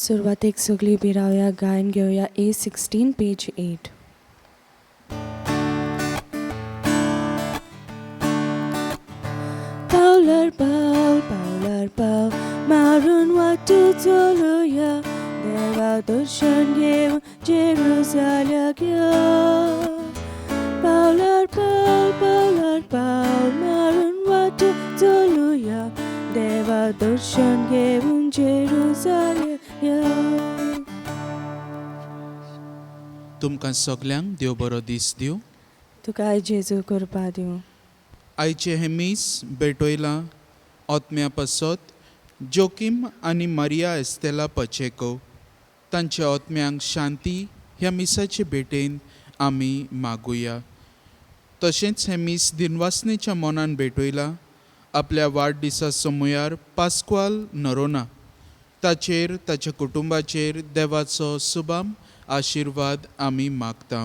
सुरवातीक सगळी बिरावया गायन घेऊया A16 पेज 8. पावलार पाव मारून वाटू चलुया देवा दर्शन घेऊन जेरुसालेम या. पावलार पाव मारून वाटू चलुया देवा दर्शन घेऊन जेरुसालेम या. तुमकां सगल्यांक देव बरो दीस दिवं. तुका जेजू करपा दिवं. आयचे हे मीस भेटोयला ओतम्या पासत जोकीम आनी मारिया एस्तेला पचेको तांच्या ओतम्यांक शांती ह्या मिसाचे भेटेन आमी मागुया. तशेंच हे मीस दिनवासनेच्या मनान भेटोयला आपल्या वाडदिसा समयार पास्क्वाल नरोना ताचेर ताच्या कुटुंबाचेर देवाचो सुबाम आशिर्वाद आमी मागता.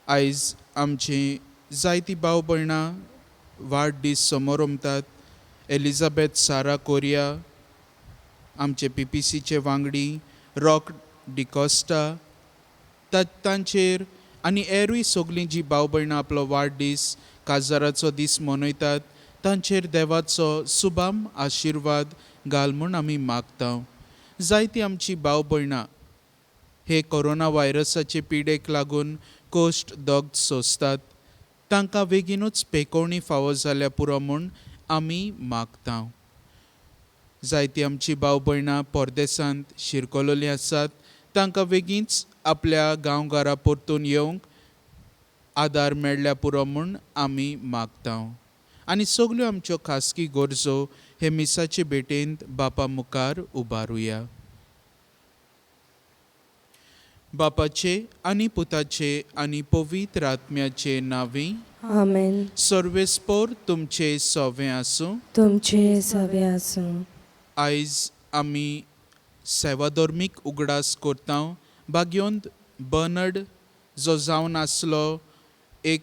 आयज आमची जायतीं भाव भयणां वाडदीस समोर उमतात. एलिझाबेथ सारा कोरिया, आमचे PPCचे वांगडी रॉक डिकोस्टा तांचेर आनी हेरूय सगलीं जीं भाव भयणां आपलो वाडदीस काजाराचो दीस मनयतात तांचेर देवाचो सुबाम आशिर्वाद घाल म्हूण आमी मागता. जायतीं आमचीं भाव भयणां हे कोरोना व्हायरसाचे पिडेक लागून कोश्ट दोग सोंसतात. तांकां बेगीनूच पेकोवणी फावो जाल्या पुरो म्हूण आमी मागता. जायतीं आमचीं भाव भयणां परदेसांत शिरकोलोलीं आसात. तांकां बेगीनच आपल्या गांवघरा परतून येवंक आदार मेळ्ळ्या पुरो म्हूण आमी मागता. आनी सगल्यो आमच्यो खासगी गरजो हे मिसाचे भेटेंत बापा मुखार उबारुया. बापाचे आनी पुताचे आनी पवित्र आत्म्याचे नांवी. आमेन. सर्वेस्पोर तुमचे सोवें आसूं. तुमचे सवे आसूं. आयज आमी सेवाधर्मीक उगडास करता. भाग्योंत बर्नर्ड जो जावन आसलो एक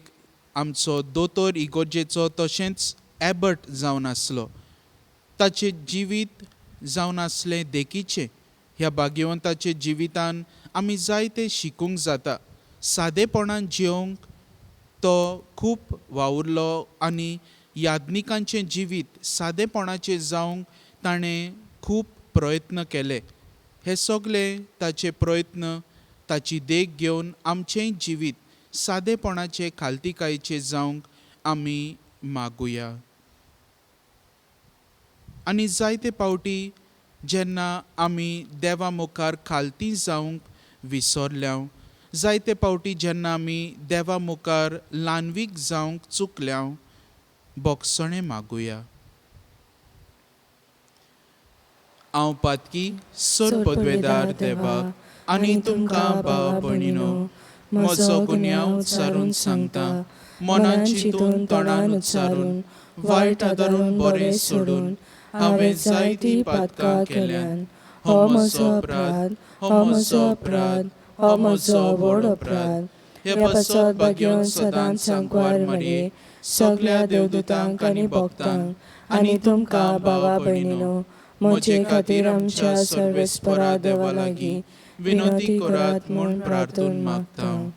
आमचो दोतोर इगोर्जेचो तशेंच एबर्ट जावन आसलो. ताचें जिवीत जावन आसलें देखीचें. ह्या भाग्यवंताचे जिवितान आमी जायते शिकूंक जाता. सादेपणान जियोंक तो खूब वावुरलो आनी याज्ञिकांचें जिवीत सादेपणाचें जावंक ताणें खूब प्रयत्न केले. हे सगळे ताचे प्रयत्न ताची देख घेवन आमचेंय जिवीत सादेपणाचे खालतीकायेचें जावंक आमी मागुया. आनी जायते पावटी जेन्ना आमी देवा मुखार खालती जावंक विसरल्या, जायते पावटी जेन्ना आमी देवा मुखार ल्हानवीक जावंक चुकल्या, बोगसणें मागुया. हांव पातकी सर पदवेदार देवा आनी तुमकां भाव भयणीनो म्हजो गुन्यांव उच्चारून सांगता. मनान चिंतून तोंडान उच्चारून वायट आदारून बरें सोडून हांवें जायतीं पातकां केल्यान. हो म्हजो अपराध, हो म्हजो अपराध, हो म्हजो व्हड अपराध. हे पासत भाग्योन सदांच सांकवार मारये सगळ्या देवदूतांक आनी भक्तांक आनी तुमकां भावा भयणीनो म्हजे खातीर आमच्या सर्वेस्परा देवा लागीं विनंती करात म्हूण प्रार्थून मागता.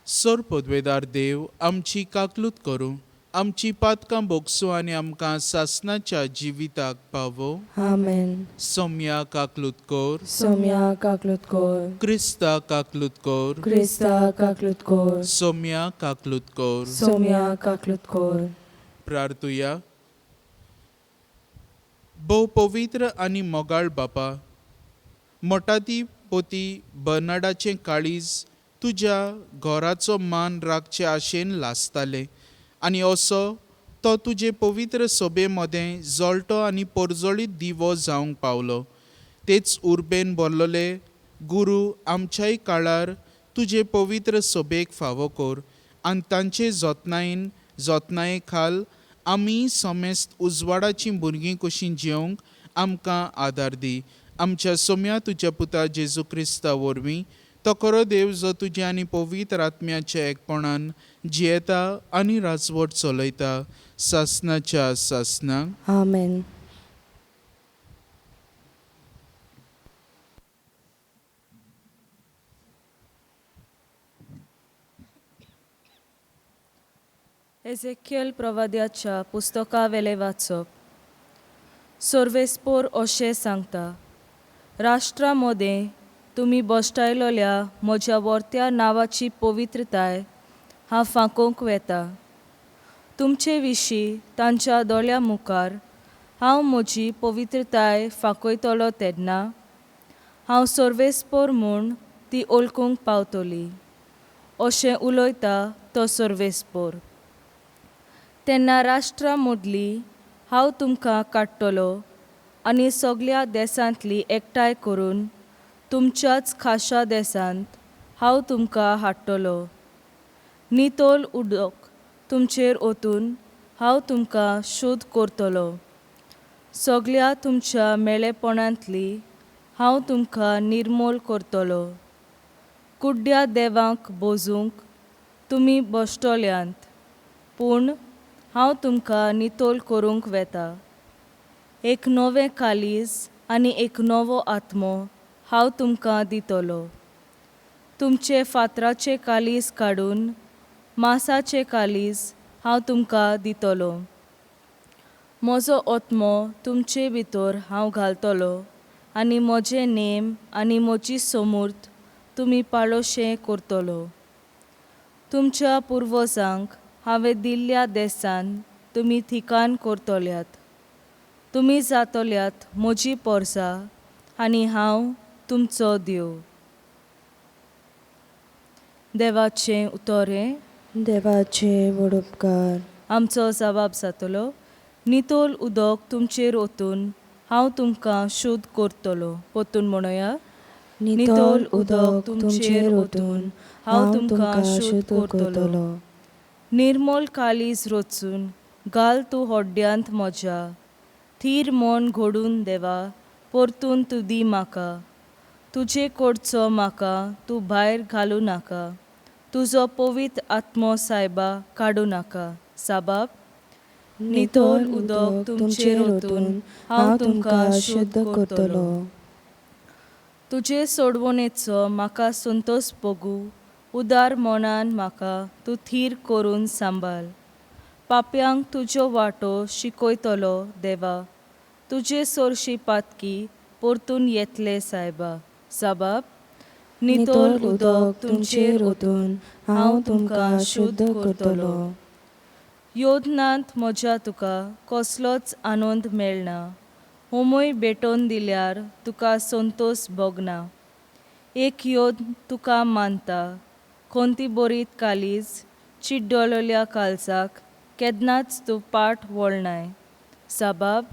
सर पदवेदार देव आमची काकलूत करूं, आमची पातकां भोगसूं आनी आमकां सासणाच्या जिविताक पावो. आमेन. सोम्या काकलूत कोर. सोम्या काकलूत कोर. क्रिस्ता काकलूत कोर. क्रिस्ता काकलूत कोर. सोम्या काकलूत कोर. सोम्या काकलूत कोर. प्रार्थुया. भोव पवित्र आनी मोगाळ बापा, मोटाती पोती बर्नाडाचें काळीज तुज्या घोराचो मान राखचे आशेन लासताले आनी असो तो तुजे पवित्र सोबे मदें जळटो आनी परजळीत दिवो जावंक पावलो. तेच उर्बेन भरलोले गुरू आमच्याय काळार तुजे पवित्र सोबेक फावो कोर आनी तांचे जतनाये खाल आमी समेस्त उजवाडाचीं भुरगीं कशीं जियोंक आमकां आदार दी. आमच्या सोम्या तुज्या पुता जेजू क्रिस्ता वरवीं तो खरो देव जो तुज्या आनी पवित्र आत्म्याच्या एकपणान जियेता आनी राजवट चलयता सासणाच्या सासणाक. आमेन. एझेकियल प्रवाद्याच्या पुस्तका वेले वाचप. सोर्वेस्पोर अशें सांगता, राष्ट्रा मदें तुमी बसटायलोल्या म्हज्या वर्त्या नांवाची पवित्रताय हांव फांकोवंक वेता. तुमचे विशीं तांच्या दोळ्या मुखार हांव म्हजी पवित्रताय फांकयतलो तेन्ना हांव सोर्वेस्पोर म्हूण ती ओळखूंक पावतली. अशें उलयता तो सोर्वेस्पोर. तेन्ना राष्ट्रा मदली हांव तुमकां काडटलो आनी सगळ्या देशांतली एकठांय करून तुमच्याच खाशा देशांत हांव तुमकां हाडटलो. नितोल उदक तुमचेर ओतून हांव तुमकां शुद्ध करतलो. सगळ्या तुमच्या मेळेपणांतली हांव तुमकां निर्मूल करतलो. कुड्ड्या देवांक बोजूंक तुमी बसतल्यांत, पूण हांव तुमकां नितोल करूंक वेता. एक नवें कालीज आनी एक नवो आत्मो हांव तुमकां दितलो. तुमचे फातराचे कालीज काडून मांसाचे कालीज हांव तुमकां दितलो. म्हजो आत्मो तुमचे भितर हांव घालतलो आनी म्हजे नेम आनी म्हजी समूर्त तुमी पाळोशें करतलो. तुमच्या पुर्वजांक हांवें दिल्ल्या देशांत तुमी ठिकाण करतल्यात. तुमी जातल्यात म्हजी पोरसां आनी हांव तुमचो देव. देवाचें उतोरें. देवाचे व्हड उपकार. आमचो जबाब जातलो, नितोल उदक तुमचेर ओतून हांव तुमकां शुद्ध करतलो. पोतून म्हणुया, नितोल उदक तुमचेर ओतून हांव तुमकां शुद्ध करतलो. निर्मल कालीज रचून घाल तूं होड्ड्यांत म्हज्या. थीर मन घडून देवा, परतून तूं दी म्हाका. तुजे कडचो म्हाका तूं भायर घालूं नाका. तुजो पवित्र आत्मो सायबा काडूं नाका. साबाब, नितोल उदक तुमचेर ओतून हांव तुमकां शुद्ध करतलो. तुजे सोडवणेचो म्हाका संतोश भोगू. उदार मनान म्हाका तूं थीर करून सांबाळ. पाप्यांक तुजो वाटो शिकयतलो देवा. तुजे सोरशी पातकी परतून येतले सायबा. साबाब, नितोल उदक तुमचेर ओतून हांव तुमकां शुद्ध करतलो. योधनांत म्हज्या तुका कसलोच आनंद मेळना. होमय भेटोवन दिल्यार तुका संतोश भोगना. एक योद्ध तुका मानता. कोणती बरीत कालीज चिड्डलोल्या काळजाक केन्नाच तूं पाट वळनाय. साबाब,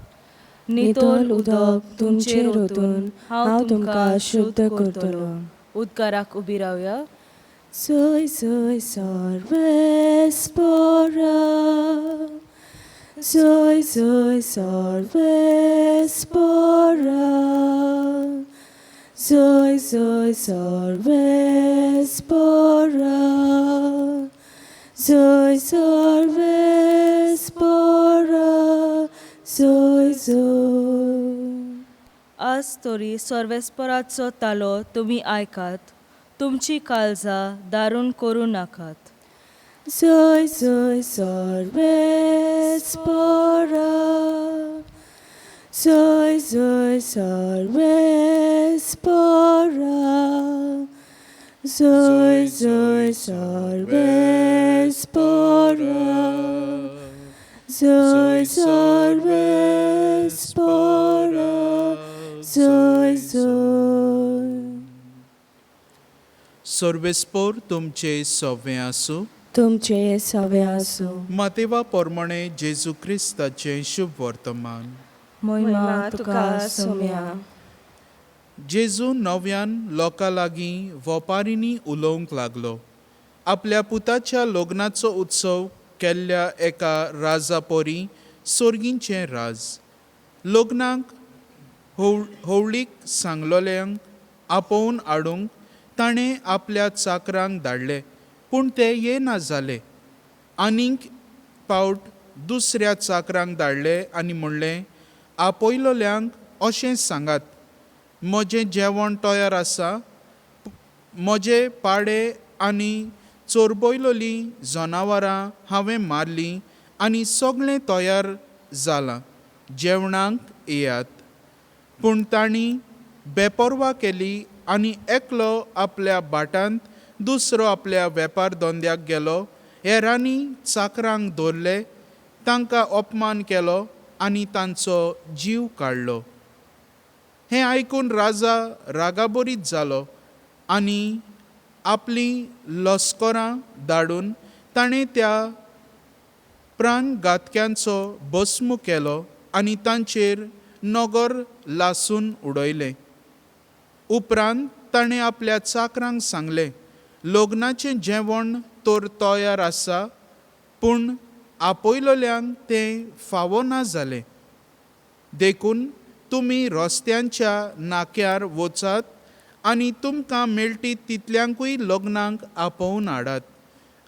नितोल उदक तुमचेर ओतून हांव तुमकां शुद्ध करतलो. उद्गाराक उबी रावया. Soy, soy, Sorvespora. Soy, soy, Sorvespora. Soy, soy, Sorvespora. Soy, Sorvespora. Soy, soy. आज तरी सर्वेस्पराचो तालो तुमी आयकात. तुमची काळजां दारूण करूं नाकात. Soy, soy, Sorvespora. Soy, soy, Sorvespora. Soy, soy, Sorvespora. Soy, Sorvespora. Soy, soy. सोर्वेस्पोर तुमचे सवे आसूं. तुमचे सवे आसूं. मातेवा पोरमणे जेजू क्रिस्ताचे शुभ वर्तमान. महिमा तुका सोम्या. जेजू नव्यान लोकां लागीं वोपारींनी उलोवंक लागलो. आपल्या पुताच्या लग्नाचो उत्सव केल्ल्या एका राजा पोरी सोर्गींचें राज. लग्नाक होवळीक सांगलोल्यांक आपोवन हाडूंक ताणें आपल्या चाकरांक धाडले, पूण ते येना जाले. आनीक पावट दुसऱ्या चाकरांक धाडले आनी म्हणलें, आपयलोल्यांक अशें सांगात, म्हजें जेवण तयार आसा. म्हजे पाडे आनी चोरबयलोलीं जनावरां हांवें मारलीं आनी सगळें तयार जालां, जेवणाक येयात. पूण तांणी बेपरवा केली आनी एकलो आपल्या बाटांत, दुसरो आपल्या वेपार धंद्याक गेलो. हेरांनी चाकरांक दवरले, तांकां अपमान केलो आनी तांचो जीव काडलो. हें आयकून राजा रागाबरीत जालो आनी आपलीं लस्करां धाडून ताणें त्या प्राणघातक्यांचो भस्म केलो आनी तांचेर नगर लासून उडयलें. उपरांत ताणें आपल्या चाकरांक सांगलें, लग्नाचें जेवण तर तयार आसा, पूण आपयलोल्यांक तें फावो ना जालें. देखून तुमी रस्त्यांच्या नाक्यार वचात आनी तुमकां मेळटी तितल्यांकूय लग्नाक आपोवन हाडात.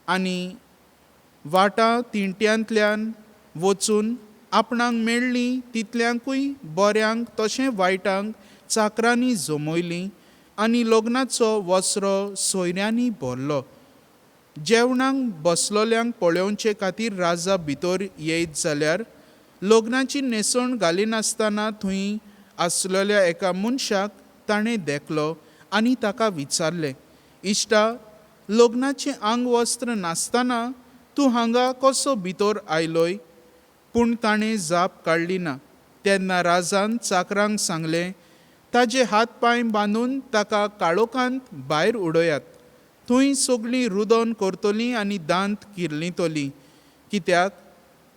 आनी वाटा तिणट्यांतल्यान वचून आपणाक मेळ्ळीं तितल्यांकूय बऱ्यांक तशें वायटांक चाकरांनी जमयलीं आनी लग्नाचो वस्रो सोयऱ्यांनी भरलो. जेवणाक बसलोल्यांक पळोवचे खातीर राजा भितर येयत जाल्यार लग्नाची न्हेसण घालिनासतना थंय आसलेल्या एका मनशाक ताणें देखलो आनी ताका विचारलें, इश्टा, लग्नाचें आंगवस्त्र नासतना तूं हांगा कसो भितर आयलोय? पूण ताणें जाप काडली ना. तेन्ना राजान चाकरांक सांगलें, ताजे हात पांय बांदून ताका काळोखांत भायर उडयात. थंय सगळीं रुदन करतलीं आनी दांत किर्लितलीं, कित्याक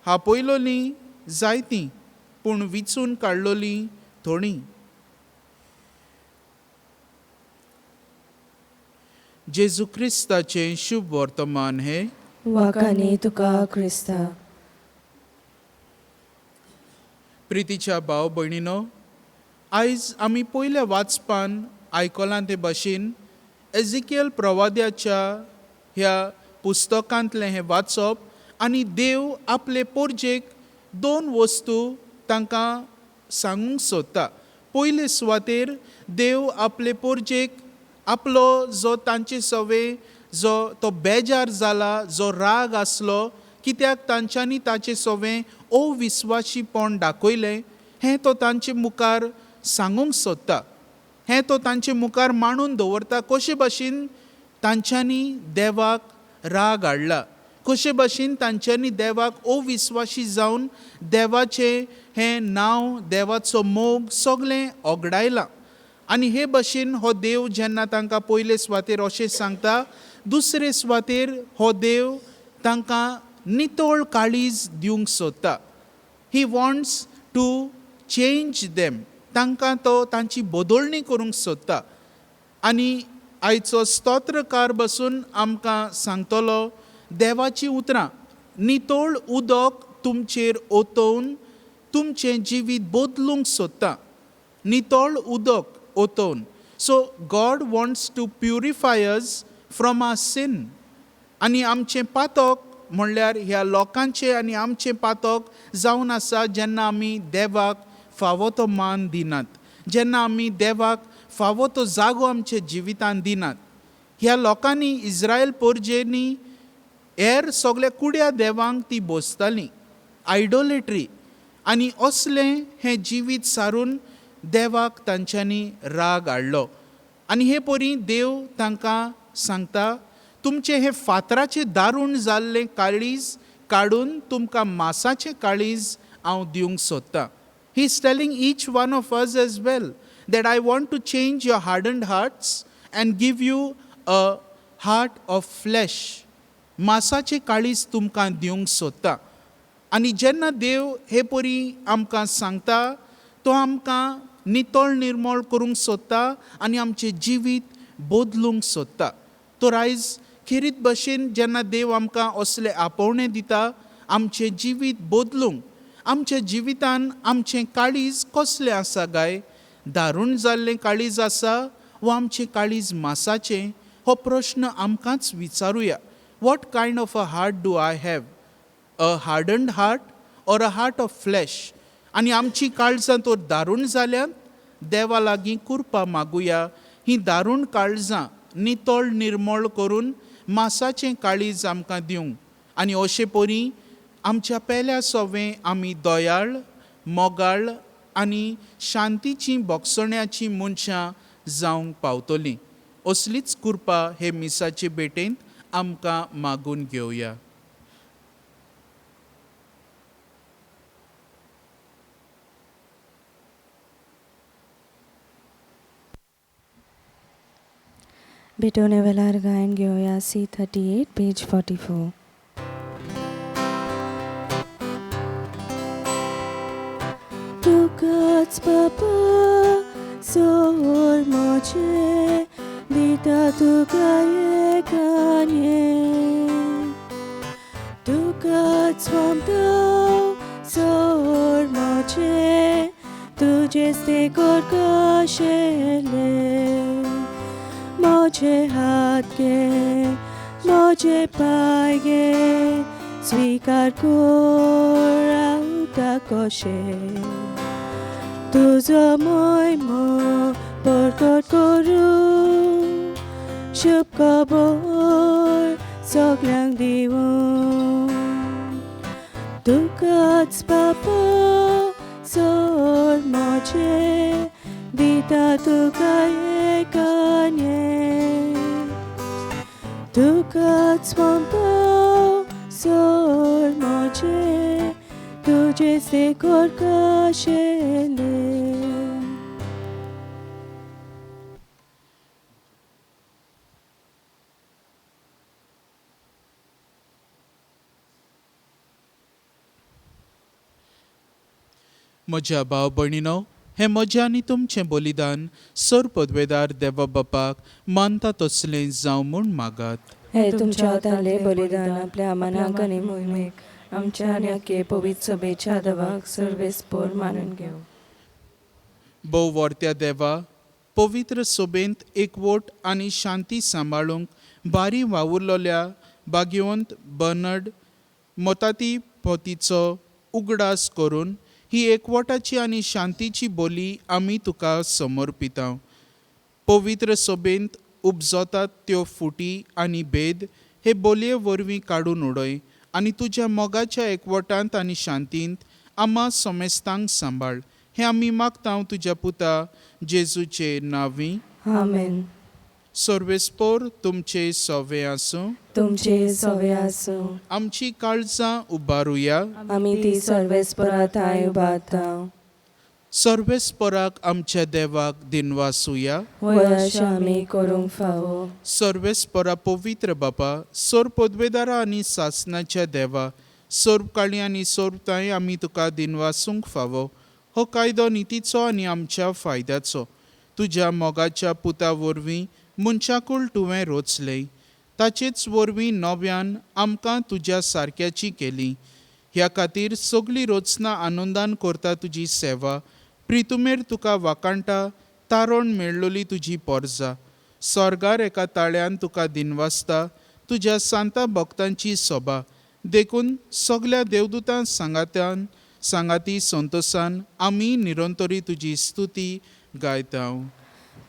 आपयलोलीं जायतीं, पूण विचून काडलोलीं थोडीं. जेजू क्रिस्ताचें शुभ वर्तमान हे वाकाने तुका क्रिस्ता. प्रितीच्या भाव भयणीनो, आयज आमी पयल्या वाचपान आयकलां ते भाशेन एजिकियल प्रवाद्याच्या ह्या पुस्तकांतलें हें वाचप आनी देव आपले पोरजेक 2 वस्तू तांकां सांगूंक सोदता. पयले सुवातेर देव आपले पोरजेक आपलो जो तांचे सवे जो तो बेजार जाला, जो राग आसलो, कित्याक तांच्यांनी ताचे सवें अविस्वाशीपण दाखयलें, हें तो तांचे मुखार सांगूंक सोदता. हें तो तांचे मुखार मांडून दवरता. कशे भाशेन तांच्यांनी देवाक राग हाडला, कशे भाशेन तांच्यांनी देवाक अविस्वाशी जावन देवाचें हें नांव, देवाचो मोग सगळें ओगडायलां. आनी हे भाशेन हो देव जेन्ना तांकां पयले सुवातेर अशें सांगता, दुसरे सुवातेर हो देव तांकां नितळ काळीज दिवंक सोदता. He wants to change them. तांकां तो तांची बदलणी करूंक सोदता. आनी आयचो स्तोत्रकार बसून आमकां सांगतलो देवाची उतरां, नितळ उदक तुमचेर ओतोवन तुमचें जिवीत बदलूंक सोदता. नितळ उदक ओतोवन. So God wants to purify us from our sin. आनी आमचें पातक म्हणल्यार ह्या लोकांचें आनी आमचें पातक जावन आसा जेन्ना आमी देवाक फावो तो मान दिनात, जेन्ना आमी देवाक फावो तो जागो आमच्या जिवितांत दिनात. ह्या लोकांनी इस्रायल पोरजेंनी हेर सगळ्या कुड्या देवांक ती बोसतालीं, आयडोलेट्री, आनी असलें हें जिवीत सारून देवाक तांच्यांनी राग हाडलो. आनी हे परी देव तांकां सांगता, तुमचें हें फातराचें दारूण जाल्लें काळीज काडून तुमकां मांसाचें काळीज हांव दिवंक सोदतां. He is telling each one of us as well that I want to change your hardened hearts and give you a heart of flesh. मांसाचें काळीज तुमकां दिवंक सोदता. आनी जेन्ना देव हे परी आमकां सांगता, तो आमकां नितळ निर्मळ करूंक सोदता आनी आमचें जिवीत बदलूंक सोदता. तर आयज खेरीत भाशेन जेन्ना देव आमकां असलें आपोवणें दिता, आमचें जिवीत बदलूंक, आमच्या जिवितान आमचें काळीज कसलें आसा काय? दारूण जाल्लें काळीज आसा वा आमचें काळीज मांसाचें? हो प्रश्न आमकांच विचारुया. What kind of a heart do I have? A hardened heart or a heart of flesh? आनी आमची काळजां तर दारूण जाल्यांत. देवा लागीं कृपा मागुया, ही दारूण काळजां नितळ निर्मळ करून मासाचें काळीज आमकां दिवंक आनी अशे परी आमच्या पेल्या सोवें आमी दोयाळ मोगाळ आनी शांतीचीं बोगसण्याचीं मनशां जावंक पावतलीं. असलीच कृपा हे मिसाचे भेटेंत आमकां मागून घेवया. भेटवणे वेळार गायन घेऊया C38 पेज 44. तुकाच बापा सोर मोचे दिता तुका एकाने तुकाच वंतो सोर मोचे तुझेच ते कोरकशेले मोचे हात घे मोचे पाय घे स्वीकार कर रावता कशे तुझो मोयमो परकट करूं शुभ खबर सगळ्यांक दिवूं तुकाच बापा सोर मोचे दिता तुका एकाने तुकाच वंतो सोर मोचे तुझेच ते कोरकशेले. म्हज्या भाव भयणीनो, हें म्हजें आनी तुमचें बलिदान सर पदवेदार देवा बापाक मानता तसलें जावं म्हूण मागात. हे तुमच्या हातांतले बलिदान आपल्या मनाक आनी मोहिमेक आमच्या आनी आख्खे पवित्र सभेच्या देवाक सर्वेस्पर मानून घेऊ. भोव वर्त्या देवा, पवित्र सोबेंत एकवट आनी शांती सांबाळूंक बारी वावुरलोल्या भाग्यवंत बर्नर्ड मोताती पोतीचो उगडास करून ही एकवटाची आनी शांतीची बोली आमी तुका समर्पिता. पवित्र सोबेंत उपजतात त्यो फुटी आनी भेद हे बोलये वरवीं काडून उडय आनी तुज्या मोगाच्या एकवटांत आनी शांतींत आम्हा समेस्तांक सांबाळ. हें आमी मागता तुज्या पुता जेजूचे नांवी. आमेन. सर्वेस्पर तुमचे सवे आसूं. तुमचे सवे आसूं. आमची काळजां उबारुया. आमी ती सर्वेस्परा थाय उबारता. सर्वेस्पराक आमच्या देवाक दिनवासुया. वयशा आमी करूंक फावो. सर्वेस्परा पवित्र बापा, सर पदवेदारा आनी सासणाच्या देवा, सर्व काळी आनी सर्व ताय आमी तुका दिनवासूंक फावो. हो कायदो नितीचो आनी आमच्या फायद्याचो. तुज्या मोगाच्या पुता वरवीं मनशाकूळ तुवें रोचले. ताचेच वरवीं नव्यान आमकां तुज्या सारक्याची केली. ह्या खातीर सगळीं रोचनां आनंदान करता तुजी सेवा. प्रितुमेर तुका वाकाणटा तारण मेळ्ळोली तुजी पोरजा. स्वर्गार एका ताळ्यान तुका दिनवासता तुज्या सांता भक्तांची सोबा. देखून सगळ्या देवदूतां सांगाती संतोसान आमी निरंतरी तुजी स्तुती गायता.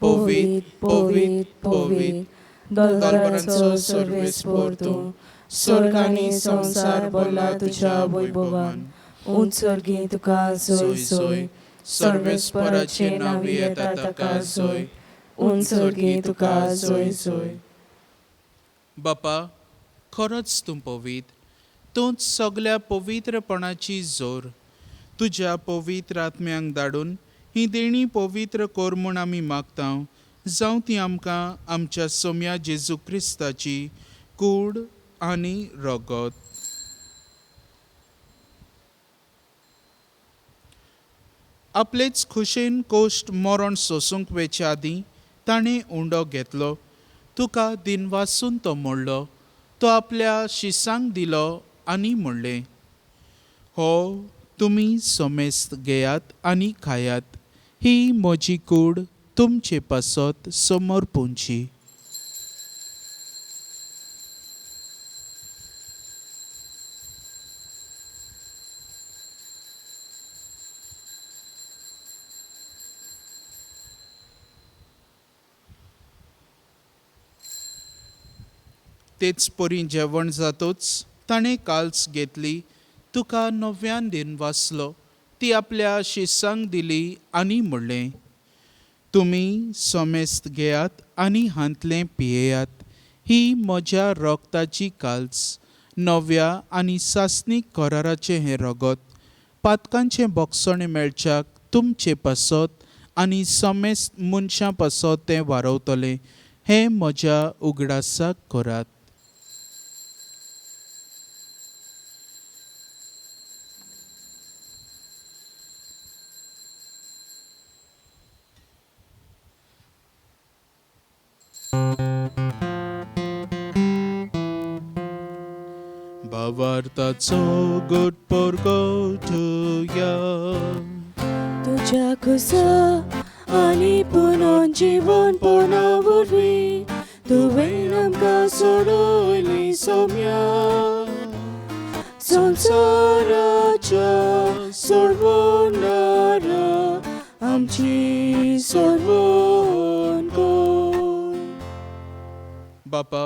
पवित पवित पवित दोलबरांचो सर्वेस्पर तूं. स्वर्ग आनी संवसार भरला तुज्या वैभवान. उंचर्गी तुका सोय सोय. सर्वेस्पराचे नांवी येता ताका सोय. उंचर्गी तुका सोय सोय. बापा, खरोच तूं पवित. तूंच सगळ्या पवित्रपणाची जोर. तुज्या पवित्र आत्म्यांक धाडून ही देणी पवित्र कर म्हूण आमी मागता. जावं ती आमकां आमच्या सोम्या जेजू क्रिस्ताची कूड आनी रगत. आपलेच खुशेन कोश्ट मरण सोसूंक वेचे आदीं ताणें उंडो घेतलो. तुका दिनवासून तो मोडलो. तो आपल्या शिसांक दिलो आनी म्हणलें, हो तुमी सोमेस्त घेयात आनी खायात. ही म्हजी कूड तुमचे पासत समोर पोंची. तेच परी जेवण जातोच ताणें काल्स घेतली, तुका नव्यान दिन वाचलो, ती आपल्या शिसांक दिली आनी म्हणलें, तुमी सोमेस्त घेयात आनी हांतलें पियेयात, ही म्हज्या रोगताची काल्स, नव्या आनी सासणीक कराराचें हें रगत. पातकांचें बोगसणें मेळच्याक तुमचें पासत आनी सोमेस्त मनशां पासत तें वारवतलें, हें म्हज्या उगडासाक करात. भावार्थाचो गोड परगटुया. तुझ्या खुसा आनी पुनर्जीवन पोना वरवीं तुवें आमकां सोडून सोम्या संवसाराच्या सोडवणारा आमची सोडवण कर. बापा,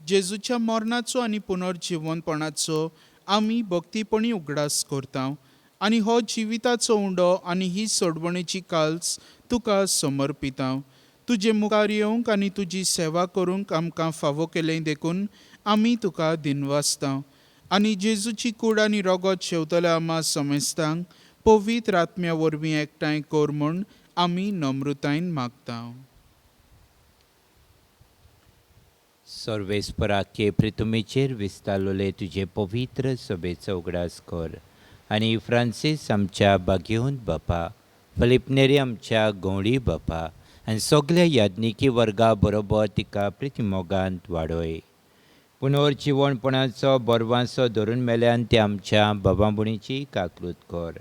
जेजूच्या मरणाचो आनी पुनर्जीवनपणाचो आमी भक्तीपणी उगडास करता आनी हो जिविताचो उंडो आनी ही सोडवणेची काल्स तुका समर्पिता. तुजे मुखार येवंक आनी तुजी सेवा करूंक आमकां फावो केलें देखून आमी तुका दिनवासता आनी जेजूची कूड आनी रगत शेवतल्या आमा समेस्तांक पवित्र आत्म्या वरवीं एकठांय कर म्हूण आमी नम्रतायेन मागता. सर्वेस्पराचे प्रितुमेचेर विस्तारलोले तुजे पवित्र सभेचो उगडास कर आनी फ्रांसीस आमच्या बागेवंत बापा, फिलिप आमच्या गवळी बापा आनी सगल्या याज्ञिकी वर्गा बरोबर तिका प्रितिमोगांत वाडय. पुनर्जीवणपणाचो बोरवांसो धरून मेल्यान ते आमच्या बाबांबुणीची काकलूत कर.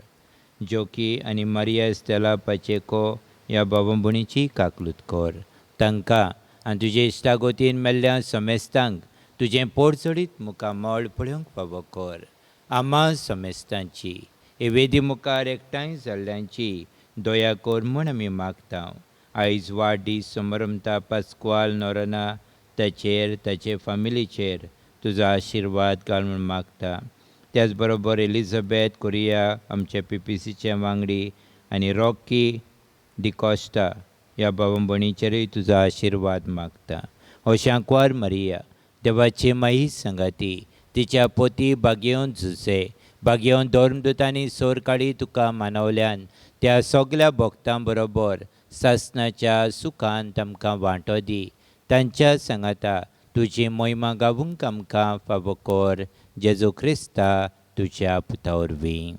जोकी आनी मारिया एस्तेला पाचेको ह्या बाबांबुणीची काकलूत कर. तांकां आनी तुजे इश्टागोतीन मेल्ल्या समेस्तांक तुजें पोरचडीत मुखामळ पळोवंक फावो कर. आमा समेस्तांची हे वेदी मुखार एकठांय जाल्ल्यांची दया कर म्हूण आमी मागता. आयज वाडदीस समरमता पास्कवाल नोराना ताचेर ताचे फामिलीचेर तुजो आशिर्वाद घाल म्हूण मागता. त्याच बरोबर एलिझाबेथ कोरिया आमच्या PPCचे वांगडी आनी रॉकी डिकॉस्टा ह्या भावभणीचेरूय तुजो आशिर्वाद मागता. हो शांकवार मारिया देवाची माई संगाती, तिच्या पोती बागेवन झुजे, बागेवन धर्मदुतांनी सोर काडी तुका मानवल्यान त्या सगल्या भक्तां बरोबर सासणाच्या सुखांत आमकां वांटो दी. तांच्या सांगाता तुजी महिमा गावूंक आमकां फावो कर. जेजू क्रिस्ता तुज्या पुता वरवीं.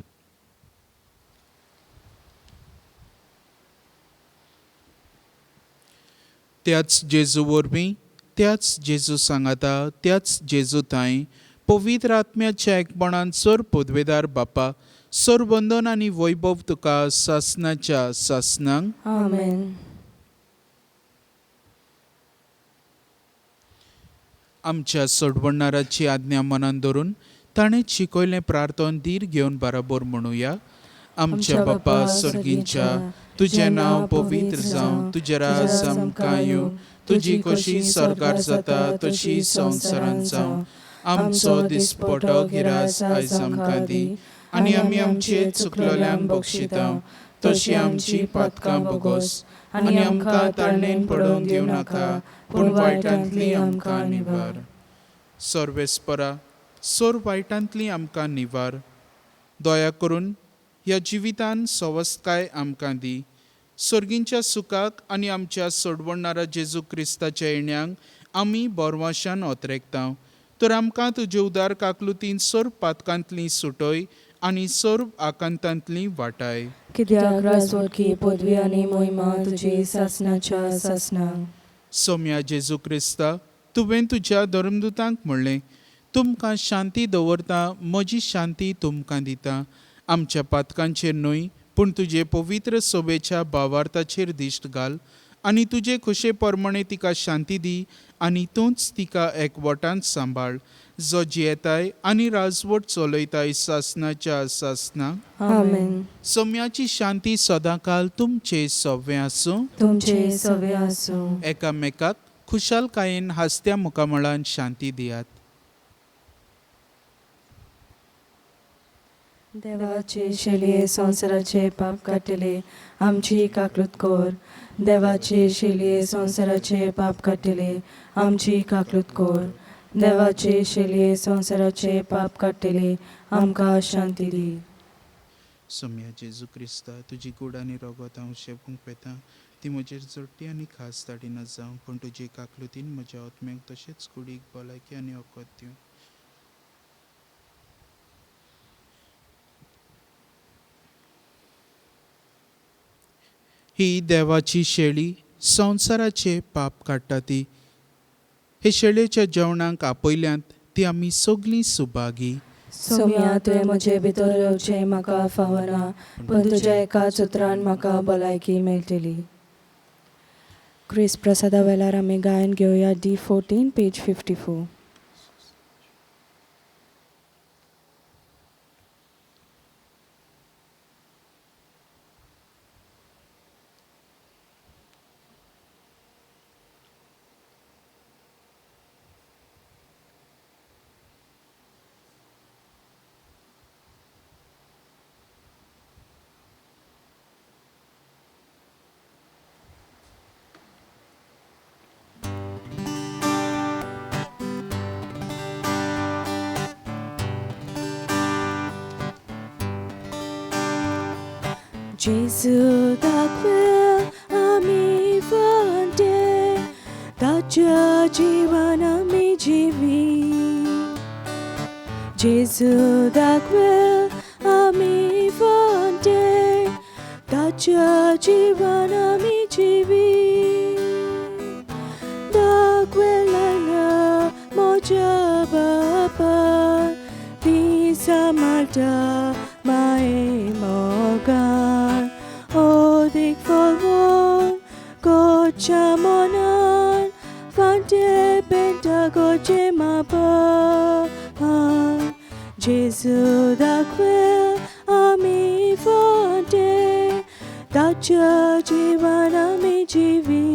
त्याच जेजू वरवीं, त्याच जेजू सांगाता, त्याच जेजू थंय पवित्र आत्म्याच्या एकपणान सर पदवेदार बापा, सर वंदन आनी वैभव तुका सासणाच्या सासणांक. आमेन. आमच्या सोडवणाराची आज्ञा मनान धरून ताणें शिकयलें प्रार्थन धीर घेवन बराबर म्हणुया. आमच्या बापा सर्गींच्या, तुजें नांव पवित्र जावं, तुजें राज आमकां येवं, तुजी कशी सरकार जाता तशी संवसारांत जावं. आमचो दिसपटो गिरास आयज आमकां दी आनी आमी आमचे चुकलोल्यांक बक्षिता तशी आमची पातकां बोगोस आनी आमकां ताळणेन पडोवन दिवं नाका, पूण वायटांतली आमकां निवार. सर्वेस्परा, सोर वायटांतली आमकां निवार. दया करून ह्या जिवितान सवस्तकाय आमकां दी. सर्गींच्या सुखाक आनी आमच्या सोडवणारा जेजू क्रिस्ताच्या येण्याक आमी बोरवाशान ओतरेकता. तर आमकां तुजे उदार काकलुतीन सोर पातकांतली सुटय आनी सोर आकांतांतली वाटाय. कित्याक राजवटकी पदवी आनी महिमा तुजी सासणाच्या सासणांक. सोम्या जेजू क्रिस्ता, तुवें तुज्या धर्मदुतांक म्हणलें, तुमकां शांती दवरता, म्हजी शांती तुमकां दिता. आमच्या पातकांचेर न्हय, पूण तुजे पवित्र सोबेच्या भावार्थाचेर दिश्ट घाल आनी तुजे खुशे परमणे तिका शांती दी आनी तूंच तिका एकवटांत सांबाळ, जो जियेताय आनी राजवट चलयताय सासणाच्या सासणांक. आमेन. सोम्याची शांती सदांकाल तुमचे सव्वे आसूं. तुमचे सवे आसूं. एकामेकाक खुशालकायेन हास्त्या मुखामळान शांती दियात. देवाचे शेलये संवसाराचे पाप काटिले आमची काकलूत कोर. देवाचे शेलये संवसाराचे पाप काटिले आमची काकलूत कोर. देवाचे शेलये संवसाराचे पाप काटिले आमकां शांती दी. सोम्या जेजू क्रिस्ता, तुजी कूड आनी रगत हांव शेपूंक पेतां ती म्हजेर चडटी आनी खास ताडीन जावं, पूण तुजे काकलुतीन म्हज्या आत्म्याक तशेंच कुडीक भलायकी आनी वखद दिवं. ही देवाची शेळी संवसाराचे पाप काडटा ती. हे शेळयेच्या जेवणाक आपयल्यांत ती आमी सगळीं सुभागी. सोम्या तुवें म्हजे भितर येवचें म्हाका फावना, पण तुज्या एकाच उतरान म्हाका भलायकी मेळटली. क्रिस्त प्रसादा वेळार आमी गायन घेवया D14 page 54. Jesu dakwel ami vante, taja jivan ami jivi. Jesu dakwel ami vante, taja jivan ami jivi. Dakwel ala moja bapa, di samalta mae mogan. Odik folvon, gochamonan, fante benta gochemapan. Jesu dakwel ami fante, tacha jivan ami jivi.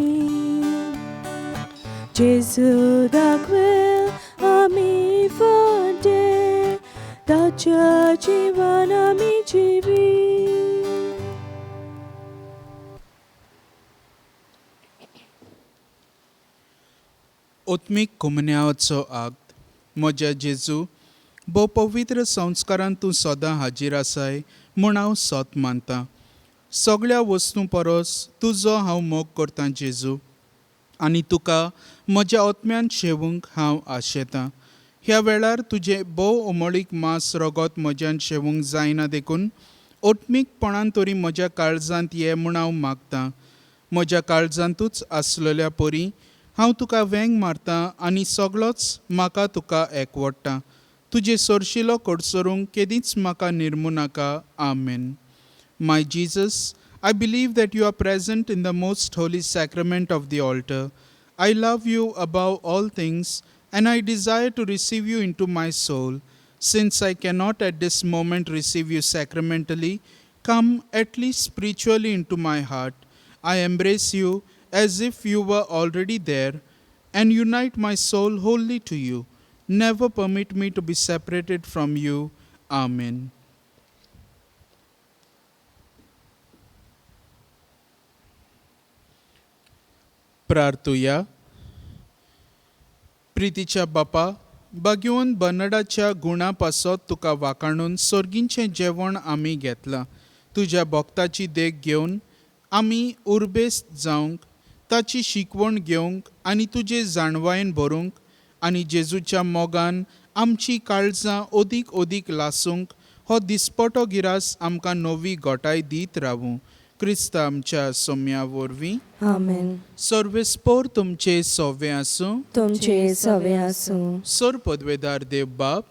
Jesu dakwel ami fante, tacha jivan ami jivi. ओत्मीक कुमन्यावचो आग्त. म्हज्या जेजू, भोव पवित्र संस्कारांत तूं सदां हाजीर आसाय म्हूण हांव सोत मानतां. सगळ्या वस्तूं परस तुजो हांव मोग करतां जेजू, आनी तुका म्हज्या आत्म्यान शेवूंक हांव आशेतां. ह्या वेळार तुजें भोव उमळीक मांस रगत म्हज्यान शेवूंक जायना देखून ओत्मीकपणान तरी म्हज्या काळजांत ये म्हूण हांव मागतां. म्हज्या काळजांतूच आसलेल्या परी हांव तुका वेंग मारतां आनी सगळोच म्हाका तुका एकवडटा. तुजे सोरशिलो कोडसरूंक केदींच म्हाका निर्मू नाका. आमेन. माय Jesus, I believe that you are present in the most holy sacrament of the altar. I love you above all things and I desire to receive you into my soul. Since I cannot at this moment receive you sacramentally, come at least spiritually into my heart. I embrace you as if you were already there and unite my soul wholly to you. Never permit me to be separated from you. Amen. प्रार्थुया. प्रितीच्या बापा, बागेवन बर्नाडाच्या गुणा पासत तुका वाखाणून सोर्गींचें जेवण आमी घेतलां. तुज्या भक्ताची देख घेवन आमी उर्बेस्त जावंक, ताची शिकवण घेवंक आनी तुजे जाणवायेन भरूंक आनी जेजूच्या मोगान आमची काळजां ओदीक ओदीक लासूंक हो दिसपटो गिरास आमकां नवी घोटाय दीत रावूं. क्रिस्ता आमच्या सोम्या वरवीं. आमेन. सर्वेस्पोर तुमचे सोवे आसूं. तुमचे सवे आसूं. सर पदवेदार देव बाप,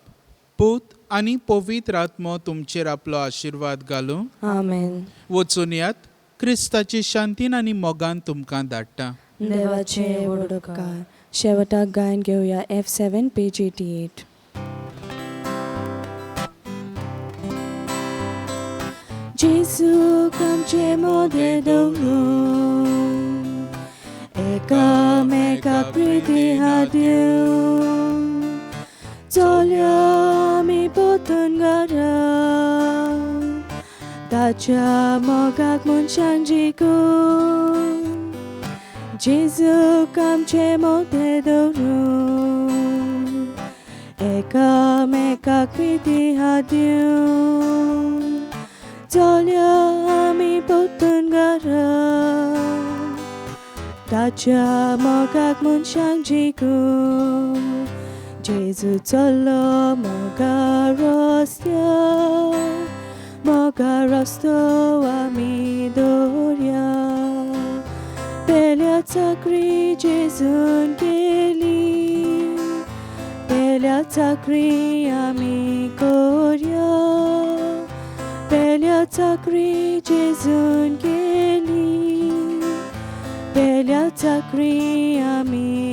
पूत आनी पवित्र आत्मो तुमचेर आपलो आशिर्वाद घालूं. आमेन. वचून यात. क्रिस्ताची शांतीन आनी मोगान तुमकां धाडटा. देवाचे वडकार. शेवटाक गायन घेवया F7 पेज 88. Jesu आमचे मोदें दवरून एकामेका प्रीती हादिव चोल्या आमी पोतून घरा ताच्या मोगाक मनशांक जिखून जेजूक आमचे मोठे दवरून एकामेकाक प्रीती हादिव चोल्या आमी पोतून घरा ताच्या मोगाक मनशांक जिखून जेजू चल्लो मोगा रस्तो आमी दोरया पेल्या चाकरी जेजून केली पेल्या चाकरी आमी कोरया पेल्या चाकरी जेजून केली पेल्या चाकरी आमी